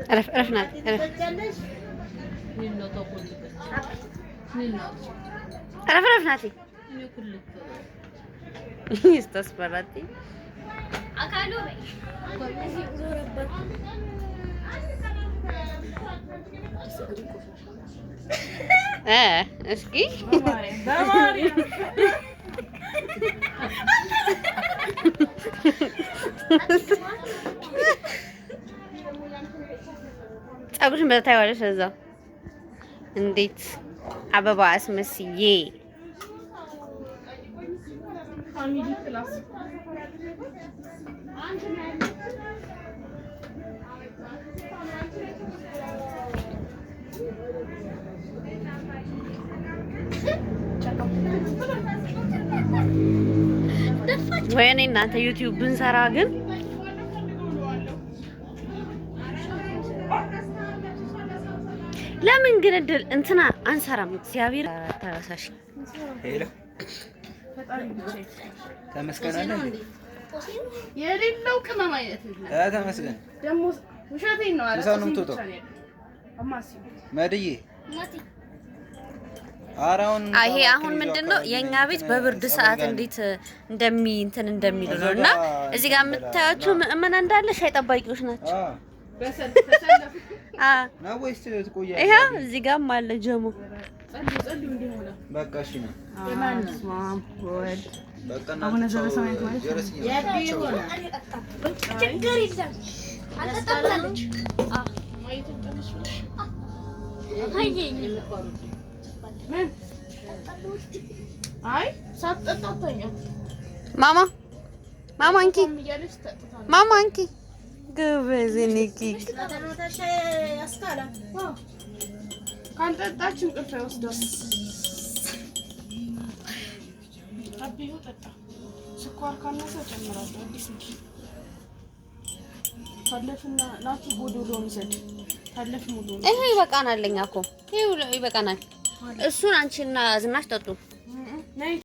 عرفنا عرفناتي استصبرتي أكلوا اسكي ፀጉርሽን በዛ ታይዋለሽ። እዛ እንዴት አበባ አስመስዬ ወይኔ እናንተ ዩቲዩብ ብንሰራ ግን ለምን ግን እንትና አንሰራም? እግዚአብሔር ተረሳሽ። ሄሎ ተመስገን አለ የሌለው ቅመም አይነት ተመስገን ደግሞ ውሸቴን ነው አለ ሰውንም መድዬ አራውን ይሄ አሁን ምንድነው የኛ ቤት በብርድ ሰዓት እንዴት እንደሚሉ ነውና እዚህ ጋር የምታያችሁ ምእመና እንዳለ ሻይ ጠባቂዎች ናቸው። ነው ወይስ ትቆያለህ? ይሄ እዚህ ጋርም አለ ጀሙ ጸልዩ እንዲሞላ በቃ እሺ ነው የማንስማም ወድ በቃ አሁን ዘበሰ ማለት ነው ችግር የለም አልተጠጣለች አይ ሳትጠጣተኛ ማማ አንኪ ማማ አንኪ ጎበዝ ኒኪ ካልጠጣች እንቅልፍ አይወስደው። አብዩ ጠጣ። ስኳር ካነሰ ጨምራለሁ። አዲስ እንጂ ታለፍና ናቱ ጎዶሎ ምሰድ ታለፍ ሙሉ ይሄ ይበቃናል። እኛ እኮ ይሄ ይበቃናል። እሱን አንቺና ዝናሽ ጠጡ።